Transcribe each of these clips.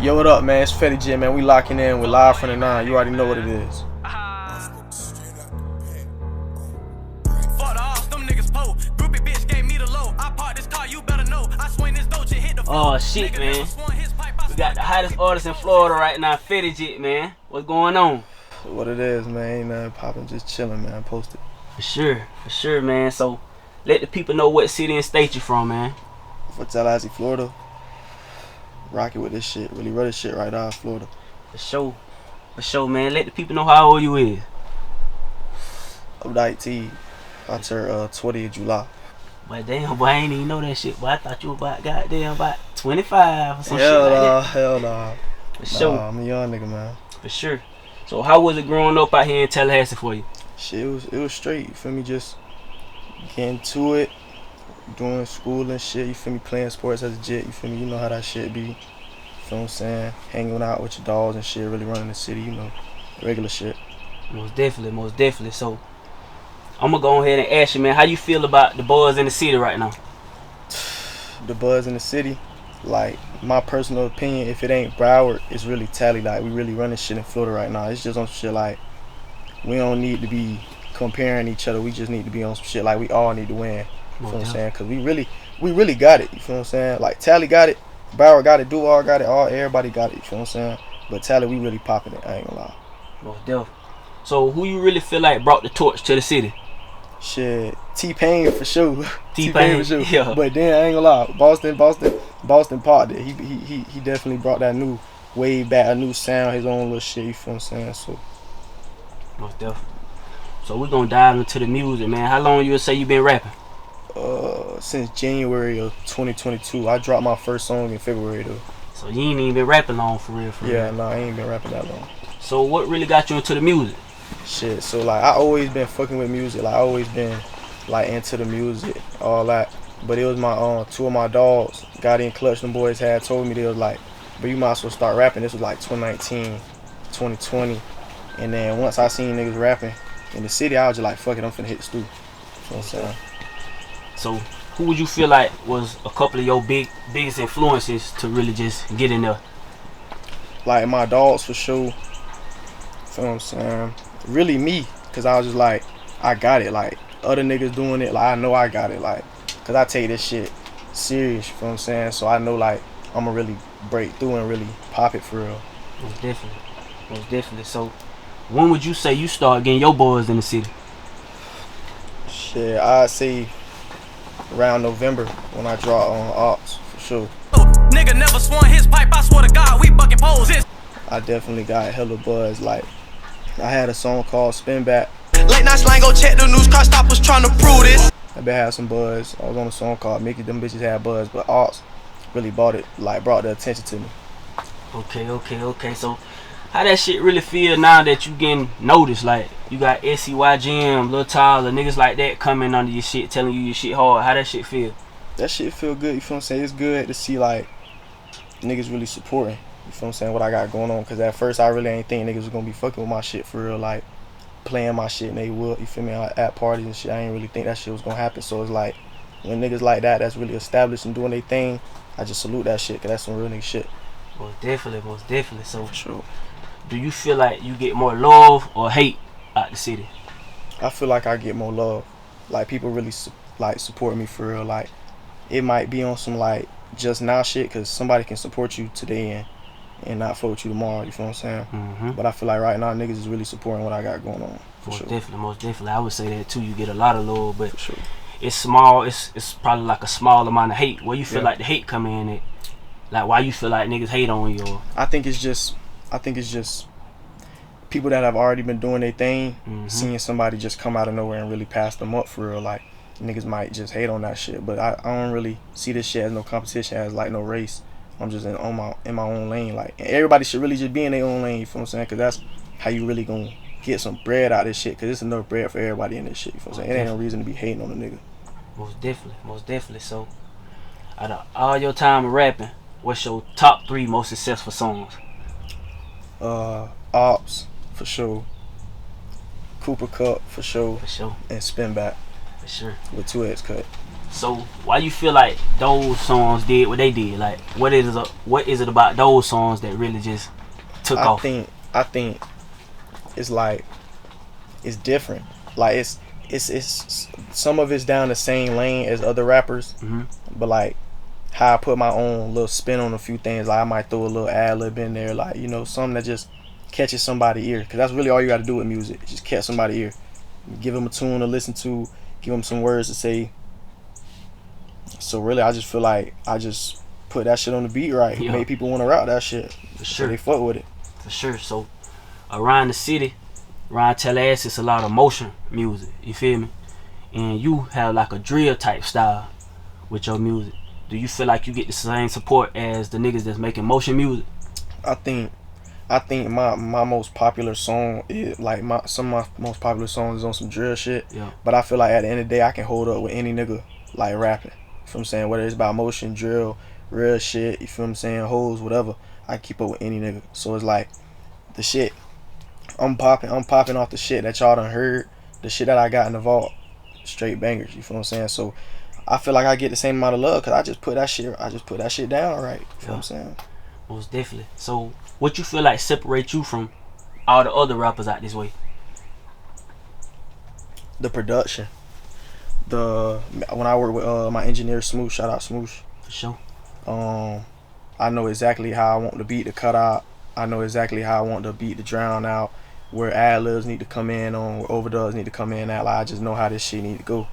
Yo, what up, man? It's FettiJit, man. We locking in. We're live from the 9. You already know what it is. Oh shit, man. We got the hottest artist in Florida right now, FettiJit, man. What's going on? What it is, man. Ain't nothing popping, just chilling, man. Posted. For sure, man. So let the people know what city and state you from, man. For Tallahassee, Florida. Rocking with this shit. Really run this shit right out of Florida. For sure, man. Let the people know how old you is. I'm 19. I turned 20 in July. But damn, boy, I ain't even know that shit. Boy, I thought you were about 25 or some shit Hell like nah, that. hell nah. For sure. Nah, I'm a young nigga, man. For sure. So how was it growing up out here in Tallahassee for you? Shit, it was straight. You feel me? Just getting to it, doing school and shit. You feel me? Playing sports as a jit. You feel me? You know how that shit be. You feel what I'm saying? Hanging out with your dogs and shit. Really running the city. You know, regular shit. Most definitely. So I'm gonna go ahead and ask you, man, how you feel about the buzz in the city right now? The buzz in the city, like, my personal opinion, if it ain't Broward, it's really Tally. Like, we really running shit in Florida right now. It's just on some shit like, we don't need to be comparing each other. We just need to be on some shit like we all need to win. You feel what I'm saying? Because we really got it. You feel what I'm saying? Like, Tally got it, Broward got it, Duval got it, everybody got it. You feel what I'm saying? But Tally, we really popping it. I ain't gonna lie. Most definitely. So who you really feel like brought the torch to the city? Shit, T-Pain for sure. T-Pain for sure. Yeah. But then I ain't gonna lie, Boston part there. He definitely brought that new wave back, a new sound, his own little shit. You feel what I'm saying? So Most definitely. So we're gonna dive into the music, man. How long you would say you been rapping? Since January of 2022. I dropped my first song in February though. So you ain't even been rapping long for real. Yeah, nah, I ain't been rapping that long. So what really got you into the music? Shit, so like I always been fucking with music. Like I always been like into the music, all that. But it was my two of my dogs, Gotti and Clutch, them boys had told me, they was like, but you might as well start rapping. This was like 2019, 2020. And then once I seen niggas rapping in the city, I was just like, fuck it, I'm finna hit the stool. You know what I'm saying? So who would you feel like was a couple of your biggest influences to really just get in there? Like my dogs for sure. You feel what I'm saying? Really me, cause I was just like, I got it. Like other niggas doing it, like I know I got it. Like, cause I take this shit serious. You feel what I'm saying? So I know like I'ma really break through and really pop it for real. Most definitely. So when would you say you start getting your buzz in the city? Shit, I'd say around November when I draw on Ops for sure. Nigga never swung his pipe. I swear to God, we bucking poses. I definitely got hella buzz. Like I had a song called Spin Back. Late night slang, go check the news. Car stoppers trying to prove this. I been had some buzz. I was on a song called Mickey. Them bitches had buzz, but Ops really brought the attention to me. Okay. So how that shit really feel now that you getting noticed? Like you got SCYGM, Lil Tyler, niggas like that coming under your shit, telling you your shit hard. How that shit feel? That shit feel good. You feel what I'm saying? It's good to see like niggas really supporting. You feel what I'm saying? What I got going on. Cause at first I really ain't think niggas was gonna be fucking with my shit for real. Like playing my shit and they would. You feel me? At parties and shit. I ain't really think that shit was gonna happen. So it's like when niggas like that's really established and doing their thing, I just salute that shit. Cause that's some real nigga shit. Most definitely. So For sure. do you feel like you get more love or hate out the city? I feel like I get more love. Like people really like support me for real. Like it might be on some like just now shit, cause somebody can support you today and not fuck with you tomorrow. You feel what I'm saying? But I feel like right now niggas is really supporting what I got going on. Most definitely. I would say that too. You get a lot of love, but For sure. it's small. It's probably like a small amount of hate. Where you feel like the hate come in at? Like why you feel like niggas hate on you? Or? I think it's just people that have already been doing their thing, seeing somebody just come out of nowhere and really pass them up for real. Like niggas might just hate on that shit, but I don't really see this shit as no competition, as like no race. I'm just in my own lane. Like and everybody should really just be in their own lane. You feel what I'm saying? Cause that's how you really gonna get some bread out of this shit. Cause it's enough bread for everybody in this shit. You feel what I'm saying? It ain't no reason to be hating on a nigga. Most definitely. So out of all your time rapping, what's your top 3 most successful songs? Ops for sure. Cooper Cup for sure. For sure. And Spin Back For sure. with 2X cut. So why you feel like those songs did what they did? Like what is it about those songs that really just took I off? think it's like it's different. Like it's some of it's down the same lane as other rappers, but like how I put my own little spin on a few things. Like I might throw a little ad lib in there, like something that just catches somebody's ear. Cause that's really all you got to do with music. Just catch somebody's ear. Give them a tune to listen to. Give them some words to say. So really, I just feel like I just put that shit on the beat right. Yeah. Made people want to rock that shit. For sure. So they fuck with it. For sure. So around the city, around Tallahassee, it's a lot of motion music. You feel me? And you have like a drill type style with your music. Do you feel like you get the same support as the niggas that's making motion music? I think my most popular song is like some of my most popular songs is on some drill shit. Yeah. But I feel like at the end of the day I can hold up with any nigga like rapping. You feel what I'm saying? Whether it's about motion, drill, real shit, you feel what I'm saying, hoes, whatever, I keep up with any nigga. So it's like the shit I'm popping off the shit that y'all done heard, the shit that I got in the vault, straight bangers, you feel what I'm saying? So I feel like I get the same amount of love because I just put that shit down right. You feel what I'm saying? Most definitely. So what you feel like separates you from all the other rappers out this way? The production. When I work with my engineer Smoosh, shout out Smoosh. For sure. I know exactly how I want the beat to cut out. I know exactly how I want the beat to drown out. Where ad-libs need to come in on, where overdubs need to come in at. Like I just know how this shit need to go.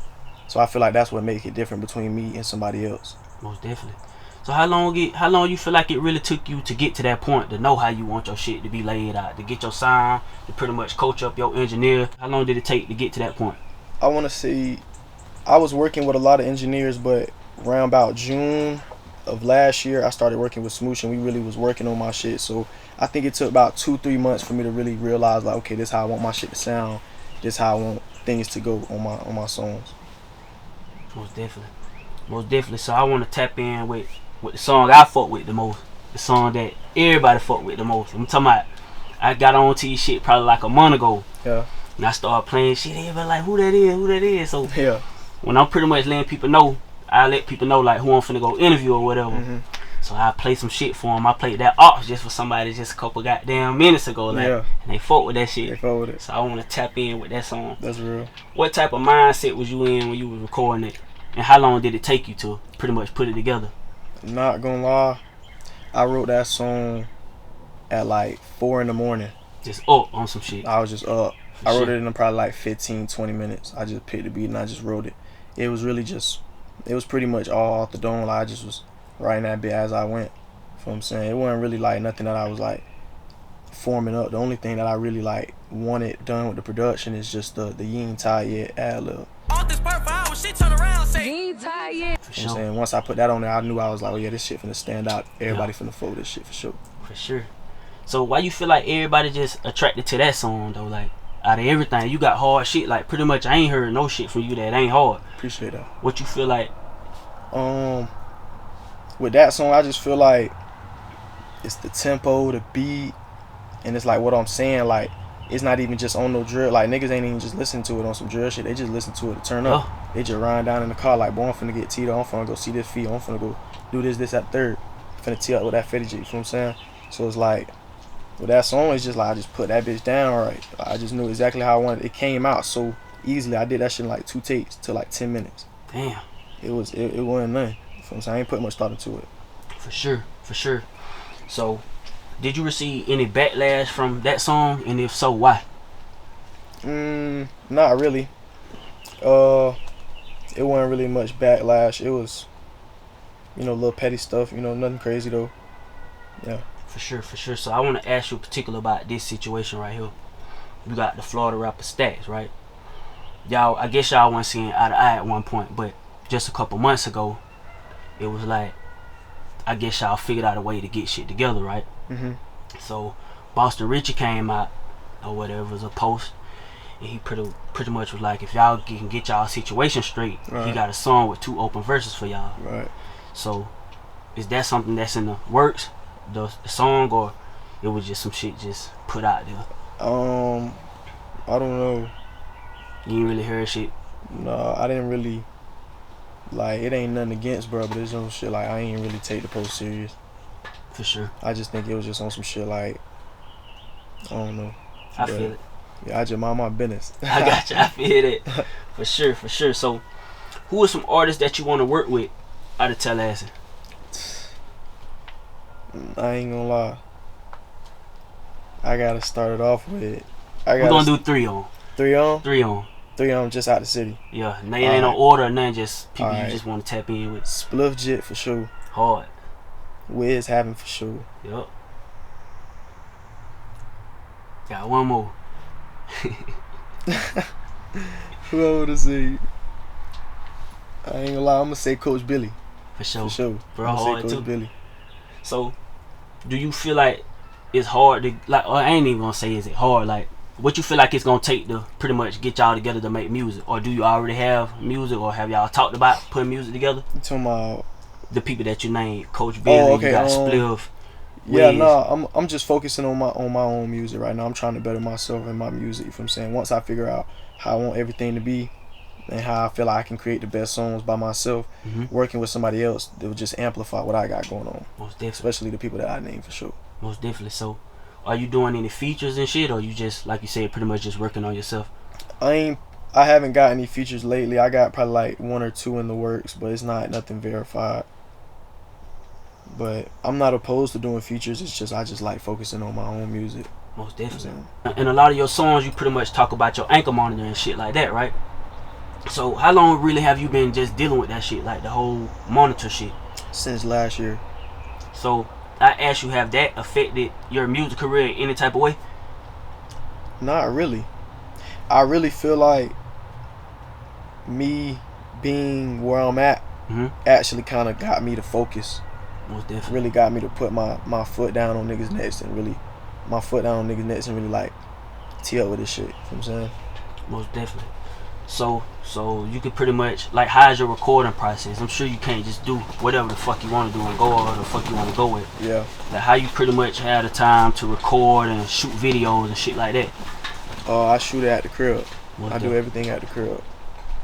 So I feel like that's what makes it different between me and somebody else. Most definitely. So how long you feel like it really took you to get to that point, to know how you want your shit to be laid out, to get your sound, to pretty much coach up your engineer? How long did it take to get to that point? I want to say I was working with a lot of engineers, but around about June of last year I started working with Smoosh and we really was working on my shit. So I think it took about 2-3 months for me to really realize like, okay, this is how I want my shit to sound, this is how I want things to go on my songs. Most definitely. So I want to tap in with the song I fuck with the most, the song that everybody fuck with the most. I'm talking about, I got on to this shit probably like a month ago. Yeah. And I started playing shit, everybody like, who that is? So yeah, when I'm pretty much letting people know, I let people know like who I'm finna go interview or whatever. So I play some shit for them. I played that Ops just for somebody just a couple goddamn minutes ago, like, and they fuck with that shit. They fuck with it. So I want to tap in with that song. That's real. What type of mindset was you in when you was recording it, and how long did it take you to pretty much put it together? Not gonna lie, I wrote that song at like 4 in the morning. Just up on some shit. I was just up. I wrote it in probably like 15-20 minutes. I just picked the beat and I just wrote it. It was really just, it was pretty much all off the dome. Like I just was writing that bit as I went. You know what I'm saying? It wasn't really like nothing that I was like forming up. The only thing that I really like wanted done with the production is just the Yin Tai Yet ad lib. Off this part for hours, she turn around and say, For You know what I'm sure. saying? Once I put that on there, I knew I was like, oh yeah, this shit finna stand out. Everybody finna fold this shit for sure. For sure. So why you feel like everybody just attracted to that song though? Like out of everything, you got hard shit. Like pretty much, I ain't heard no shit from you that ain't hard. Appreciate that. What you feel like? With that song, I just feel like it's the tempo, the beat, and it's like what I'm saying. Like it's not even just on no drill. Like niggas ain't even just listen to it on some drill shit. They just listen to it to turn up. They just riding down in the car like, boy, I'm finna get teed up. I'm finna go see this feat. I'm finna go do this at third. I'm finna tee up with that FettiJit. You know what I'm saying? So it's like with that song, it's just like I just put that bitch down right. I just knew exactly how I wanted it. It came out so easily. I did that shit in like 2 takes to like 10 minutes. Damn. It wasn't nothing. You know what I'm saying? I ain't put much thought into it. For sure. So, did you receive any backlash from that song, and if so, why? Not really. It wasn't really much backlash. It was, little petty stuff. Nothing crazy though. Yeah. For sure. So I want to ask you particular about this situation right here. You got the Florida rapper Stacks, right? Y'all, I guess y'all weren't seeing eye to eye at one point, but just a couple months ago, it was like, I guess y'all figured out a way to get shit together, right? So Boston Richie came out or whatever, it was a post, and he pretty much was like, if y'all can get y'all situation straight, he got a song with 2 open verses for y'all. Right. So is that something that's in the works, the song, or it was just some shit just put out there? I don't know. You ain't really heard shit? No, I didn't really Like, it ain't nothing against, bro, but it's some shit like I ain't really take the post serious. For sure. I just think it was just on some shit like, I don't know. I feel it. Yeah, I just mind my business. I got you. I feel it. For sure, for sure. So, who are some artists that you want to work with out of Tallahassee? I ain't gonna lie. I gotta start it off with. We're gonna do 3 on. 3 on? 3 on. 3 on just out the city. Yeah, ain't no order or nothing, just people you Alright. just want to tap in with. FettiJit for sure. Hard. Wiz having for sure. Yup. Got one more. Who I wanna say? I ain't gonna lie, I'm gonna say Coach Billy. For sure. For sure. Bro, I'm gonna hard say Coach too. Billy. So, do you feel like it's hard to, like, or I ain't even gonna say is it hard, like, what you feel like it's gonna take to pretty much get y'all together to make music? Or do you already have music, or have y'all talked about putting music together? You talking about? The people that you named, Coach Billy, okay, you got Spliff. Yeah, Wiz. no, I'm just focusing on my own music right now. I'm trying to better myself and my music. You know what I'm saying? Once I figure out how I want everything to be and how I feel like I can create the best songs by myself, working with somebody else, it will just amplify what I got going on. Most definitely. Especially the people that I named for sure. Most definitely. So, are you doing any features and shit, or you just, like you said, pretty much just working on yourself? I haven't got any features lately. I got probably like 1 or 2 in the works, but it's not nothing verified. But I'm not opposed to doing features. It's just I just like focusing on my own music. Most definitely. And a lot of your songs, you pretty much talk about your ankle monitor and shit like that, right? So how long really have you been just dealing with that shit, like the whole monitor shit? Since last year. So I asked you, have that affected your music career in any type of way? Not really. I really feel like me being where I'm at actually kind of got me to focus. Most definitely. Really got me to put my foot down on niggas' necks and really like tee up with this shit. You know what I'm saying? Most definitely. So you could pretty much, like, how's your recording process? I'm sure you can't just do whatever the fuck you want to do and go or the fuck you want to go with. Yeah. Like, how you pretty much have the time to record and shoot videos and shit like that? I shoot it at the crib. Most I do everything at the crib.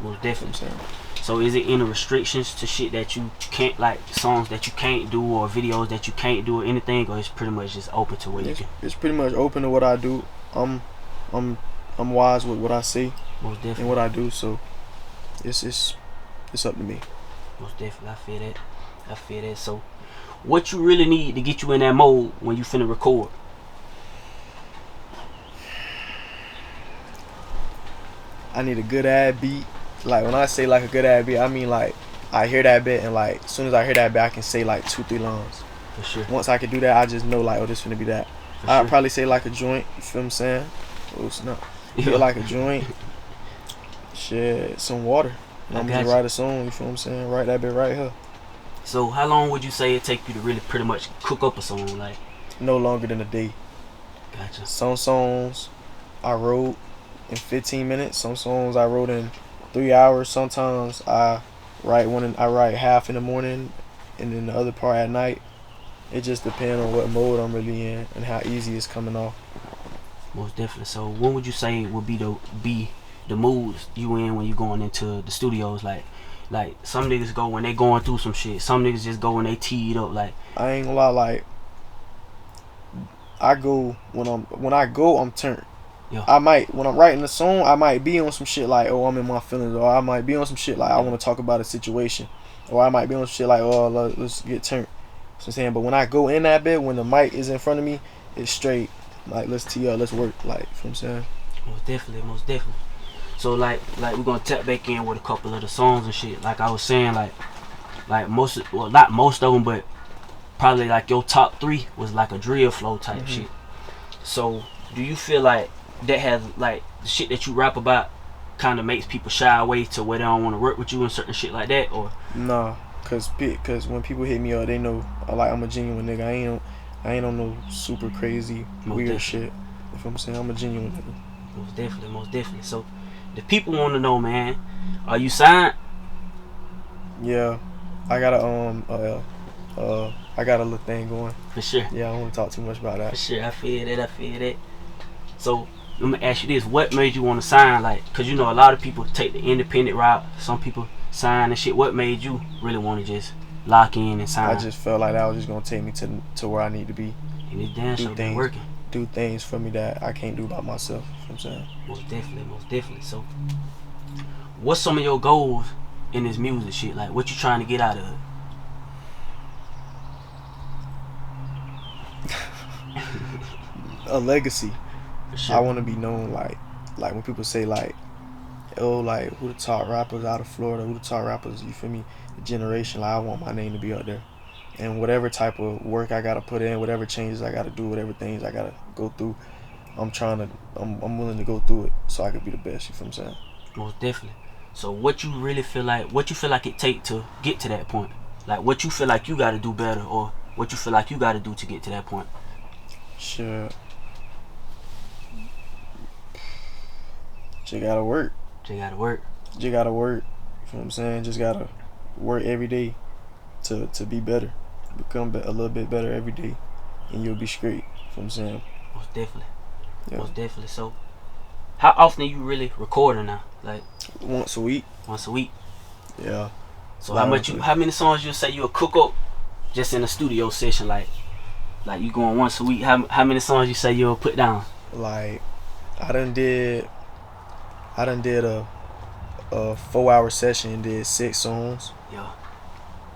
Most You definitely. know what I'm saying? So is it any restrictions to shit that you can't, like songs that you can't do or videos that you can't do or anything, or it's pretty much just open to what you can? It's pretty much open to what I do. I'm wise with what I say Most definitely. and what I do, so it's up to me. Most definitely. I feel that. So what you really need to get you in that mode when you finna record? I need a good ad beat. Like, when I say like a good ad beat, I mean like I hear that bit and like as soon as I hear that bit I can say like 2-3 lines. For sure. Once I can do that, I just know like, oh, this finna be that. For I'd sure. probably say like a joint, you feel what I'm saying? Oh snap. Yeah. Feel like a joint. Shit, some water. And I'm I just got you. write a song, you feel what I'm saying? Write that bit right here. So how long would you say it take you to really pretty much cook up a song? Like, No longer than a day. gotcha. Some songs I wrote in 15 minutes. Some songs I wrote in 3 hours. Sometimes I write half in the morning and then the other part at night. It just depends on what mode I'm really in and how easy it's coming off. Most definitely. So when would you say would be the moods you in when you going into the studios? Like some niggas go when they going through some shit. Some niggas just go when they teed up. Like, I ain't gonna lie, like I go when I go I'm turned. yeah. I might, when I'm writing a song, I might be on some shit like, oh, I'm in my feelings, or I might be on some shit like I want to talk about a situation, or I might be on some shit like, oh, let's get turned. So I'm saying, but when I go in that bit, when the mic is in front of me, it's straight like, let's tee up, let's work, like, you know what I'm saying? Most definitely. So like we're gonna tap back in with a couple of the songs and shit. Like I was saying, like not most of them, but probably like your top 3 was like a drill flow type shit. So do you feel like that has, like, the shit that you rap about kind of makes people shy away to where they don't want to work with you and certain shit like that, or? Nah, cause when people hit me up, they know like I'm a genuine nigga. I ain't on no super crazy weird shit. If I'm saying, I'm a genuine nigga. Most definitely. So the people want to know, man, are you signed? Yeah, I got a little thing going. For sure. Yeah, I don't want to talk too much about that. For sure. I feel that. So let me ask you this: what made you want to sign? Like, cause you know a lot of people take the independent route. Some people sign and shit? What made you really want to just lock in and sign? I just felt like that was just gonna take me to where I need to be. And this damn show been working. Do things for me that I can't do by myself. You know what I'm saying? Most definitely. So, what's some of your goals in this music shit? Like, what you trying to get out of it? A legacy. For sure. I want to be known like when people say like, oh, like who the top rappers out of Florida, who the top rappers, you feel me, the generation, like I want my name to be up there. And whatever type of work I gotta put in, whatever changes I gotta do, whatever things I gotta go through, I'm willing to go through it so I can be the best, you feel what I'm saying? Most definitely. So what you feel like it take to get to that point? Like what you feel like you gotta do better, or what you feel like you gotta do to get to that point? Sure. You gotta work. You gotta work. You feel what I'm saying? Just gotta work every day to be better. Become a little bit better every day, and you'll be straight. You feel what I'm saying? Most definitely. Yeah. Most definitely. So, how often are you really recording now? Like once a week. Yeah. So how many songs you say you'll cook up just in a studio session? Like you going once a week? How many songs you say you'll put down? Like I done did a 4-hour session and did 6 songs. Yeah.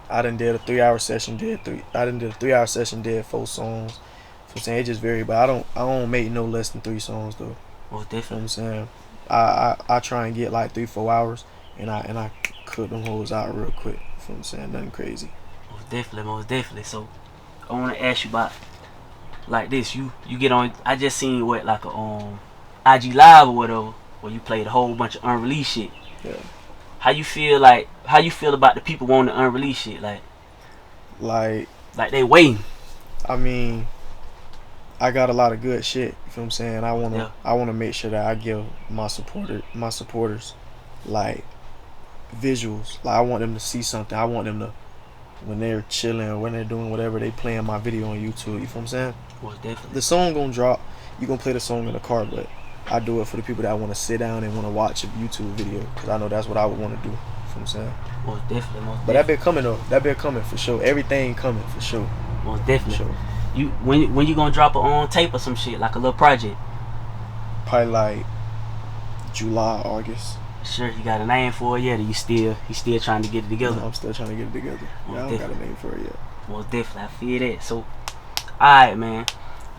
I done did a 3-hour session, did 3-hour session, did 4 songs. So I'm saying it just vary, but I don't make no less than 3 songs though. Most definitely. You know what I'm saying? I try and get like 3-4 hours and I cook them hoes out real quick. You know what I'm saying? Nothing crazy. Most definitely. So I wanna ask you about like this. You get on, I just seen what, like a IG Live or whatever, where you played a whole bunch of unreleased shit. Yeah. How you feel about the people wanting to unreleased shit? Like they waiting. I mean, I got a lot of good shit. You feel what I'm saying? I wanna make sure that I give my supporters like visuals. Like I want them to see something. I want them to, when they're chilling or when they're doing whatever, they playing my video on YouTube. You feel what I'm saying? Most definitely. The song gonna drop. You gonna play the song in the car, but I do it for the people that want to sit down and want to watch a YouTube video, because I know that's what I would want to do. You know what I'm saying? Most definitely. But that been coming though. That been coming for sure. Everything coming for sure. Most definitely. For sure. You when you gonna drop it on tape or some shit, like a little project? Probably like July, August. Sure, you got a name for it yet? Or you still trying to get it together? No, I'm still trying to get it together. I don't got a name for it yet. Most definitely, I feel that. So, alright, man,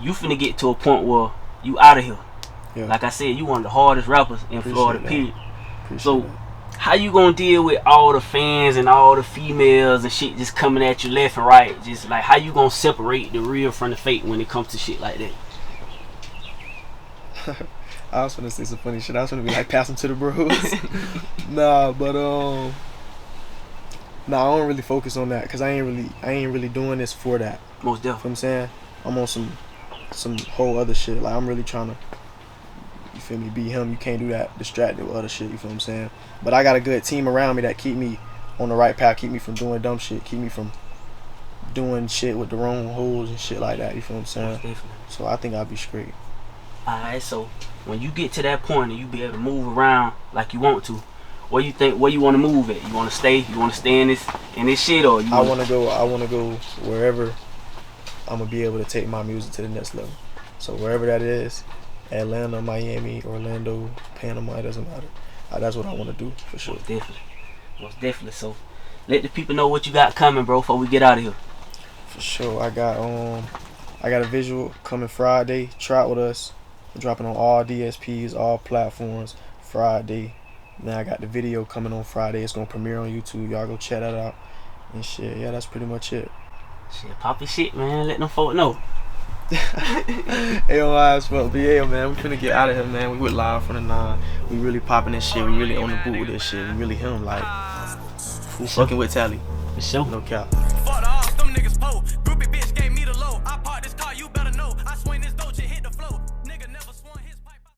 you finna get to a point where you out of here. Yeah. Like I said, you one of the hardest rappers in Florida, period. So, that. How you gonna deal with all the fans and all the females and shit just coming at you left and right? Just like, how you gonna separate the real from the fake when it comes to shit like that? I was gonna say some funny shit. I was gonna be like, pass them to the bros. Nah, but I don't really focus on that, cause I ain't really doing this for that. Most definitely. You know what I'm saying? I'm on some whole other shit. Like I'm really trying to, you feel me, be him. You can't do that distracted with other shit. You feel what I'm saying? But I got a good team around me that keep me on the right path, keep me from doing dumb shit, keep me from doing shit with the wrong hoes and shit like that. You feel what I'm saying? Most definitely. So I think I'll be straight. Alright, so when you get to that point and you be able to move around like you want to, where you want to move at? You want to stay in this shit, or I want to go wherever I'm gonna be able to take my music to the next level. So wherever that is, Atlanta, Miami, Orlando, Panama, it doesn't matter. That's what I want to do for sure. Most definitely. So let the people know what you got coming, bro, before we get out of here. For sure. I got a visual coming Friday. Try it with us. We're dropping on all DSPs, all platforms Friday. Then I got the video coming on Friday. It's gonna premiere on YouTube. Y'all go check that out. And shit, yeah, that's pretty much it. Shit, pop your shit, man. Let them folk know. Hey, yo, as well. But yeah, man, we finna get out of here, man. We went live from the 9. We really popping this shit. We really on the boot with this shit. We really him, like, who fucking with Tally. For sure. No cap.